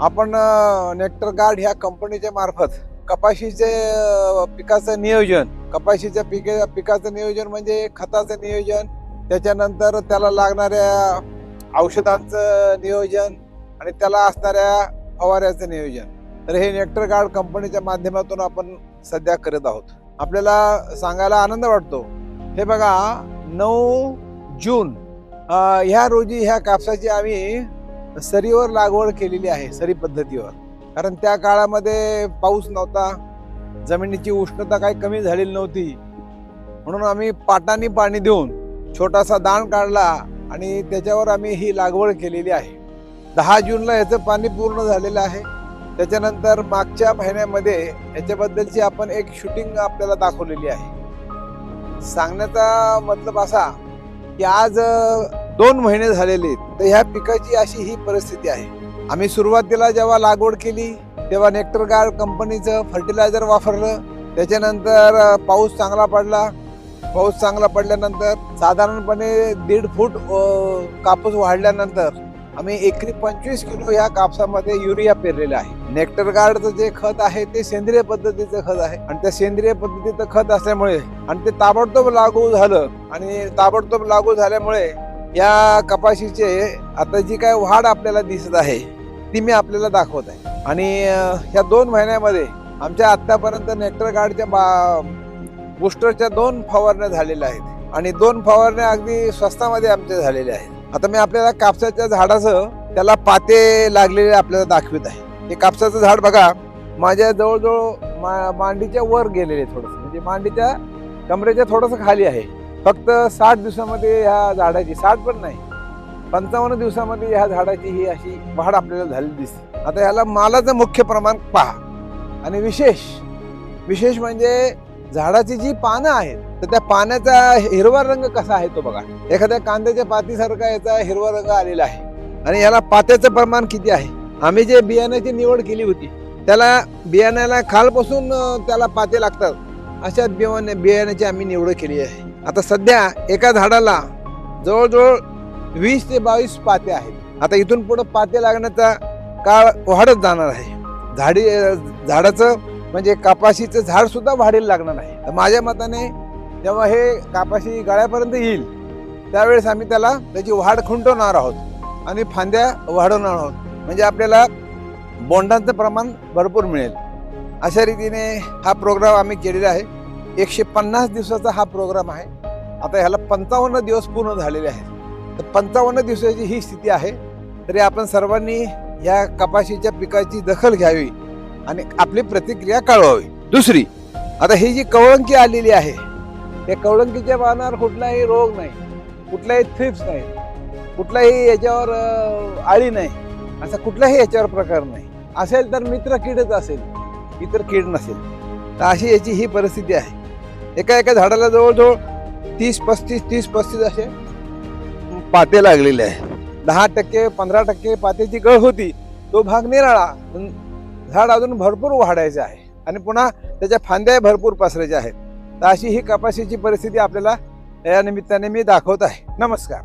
आपण nectar guard ह्या कंपनीच्या मार्फत कपाशीचे पिकाचं नियोजन, कपाशीच्या पिकाचं नियोजन म्हणजे खताचं नियोजन, त्याच्यानंतर त्याला लागणाऱ्या औषधांचं नियोजन आणि त्याला असणाऱ्या फवाऱ्याचं नियोजन. तर हे नेक्टर गार्ड कंपनीच्या माध्यमातून आपण सध्या करत आहोत. आपल्याला सांगायला आनंद वाटतो. हे बघा, 9 जून ह्या रोजी ह्या कापसाची आम्ही सरीवर लागवड केलेली आहे, सरी पद्धतीवर. कारण त्या काळामध्ये पाऊस नव्हता, जमिनीची उष्णता काही कमी झालेली नव्हती, म्हणून आम्ही पाटांनी पाणी देऊन छोटासा दाण काढला आणि त्याच्यावर आम्ही ही लागवड केलेली आहे. 10 जूनला याचं पाणी पूर्ण झालेलं आहे. त्याच्यानंतर मागच्या महिन्यामध्ये याच्याबद्दलची आपण एक शूटिंग आपल्याला दाखवलेली आहे. सांगण्याचा मतलब असा की आज 2 महिने झालेले, तर ह्या पिकाची अशी ही परिस्थिती आहे. आम्ही सुरुवातीला जेव्हा लागवड केली तेव्हा नेक्टर गार्ड कंपनीचं फर्टिलायझर वापरलं. त्याच्यानंतर पाऊस चांगला पडला. पाऊस चांगला पडल्यानंतर साधारणपणे 1.5 फूट कापूस वाढल्यानंतर आम्ही एकरी 25 किलो या कापसामध्ये युरिया पेरलेला आहे. नेक्टर गार्डचं जे खत आहे ते सेंद्रिय पद्धतीचं खत आहे आणि त्या सेंद्रिय पद्धतीचं खत असल्यामुळे आणि ते ताबडतोब लागू झालं आणि ताबडतोब लागू झाल्यामुळे या कपाशीचे आता जी काय वाढ आपल्याला दिसत आहे ती मी आपल्याला दाखवत आहे. आणि ह्या 2 महिन्यामध्ये आमच्या आतापर्यंत नेक्टर गार्डच्या बुस्टरच्या 2 फवारण्या झालेल्या आहेत आणि 2 फवारण्या अगदी स्वस्तामध्ये आमच्या झालेल्या आहेत. आता मी आपल्याला कापसाच्या झाडाचं त्याला पाते लागलेले आपल्याला दाखवित आहे. हे कापसाचं झाड बघा, माझ्या जवळजवळ मांडीच्या वर गेलेले, थोडंसं म्हणजे मांडीच्या कमरेच्या थोडंसं खाली आहे. फक्त 60 दिवसामध्ये ह्या झाडाची, 60 पण नाही, 55 दिवसामध्ये ह्या झाडाची ही अशी वाढ आपल्याला झालेली दिसते. आता ह्याला मालाचं मुख्य प्रमाण पहा. आणि विशेष म्हणजे झाडाची जी पानं आहेत तर त्या पाण्याचा हिरवा रंग कसा आहे तो बघा. एखाद्या कांद्याच्या पातीसारखा याचा हिरवा रंग आलेला आहे. आणि याला पात्याचं प्रमाण किती आहे. आम्ही जे बियाण्याची निवड केली होती त्याला बियाण्याला खालपासून त्याला पाते लागतात अशा बियाण्याची आम्ही निवड केली आहे. आता सध्या एका झाडाला जवळजवळ 20 ते 22 पाते आहेत. आता इथून पुढे पाते लागण्याचा काळ वाढत जाणार आहे. झाडाचं म्हणजे कपाशीचं झाड सुद्धा वाढीला लागणार आहे. तर माझ्या मताने जेव्हा हे कपाशी गळ्यापर्यंत येईल त्यावेळेस आम्ही त्याची वाढ खुंटवणार आहोत आणि फांद्या वाढवणार आहोत, म्हणजे आपल्याला बोंडांचं प्रमाण भरपूर मिळेल. अशा रीतीने हा प्रोग्राम आम्ही केलेला आहे. 150 दिवसाचा हा प्रोग्राम आहे. आता ह्याला 55 दिवस पूर्ण झालेले आहेत. तर 55 दिवसाची ही स्थिती आहे. तरी आपण सर्वांनी या कपाशीच्या पिकाची दखल घ्यावी आणि आपली प्रतिक्रिया कळवावी. दुसरी, आता ही जी कवळंकी आलेली आहे, या कवळंकीच्या पानावर कुठलाही रोग नाही, कुठलाही थ्रिप्स नाही, कुठलाही याच्यावर आळी नाही, असा कुठलाही याच्यावर प्रकार नाही. असेल तर मित्र कीडच असेल, इतर कीड नसेल. तर अशी याची ही परिस्थिती आहे. एका झाडाला जवळजवळ 30-35 असे पाते लागलेले आहे. 10% 15% पात्याची गळ होती, तो भाग निराळा. झाड अजून भरपूर वाढायचं आहे आणि पुन्हा त्याच्या फांद्या भरपूर पसरायच्या आहेत. तर अशी ही कपाशीची परिस्थिती आपल्याला या निमित्ताने मी दाखवत आहे. नमस्कार.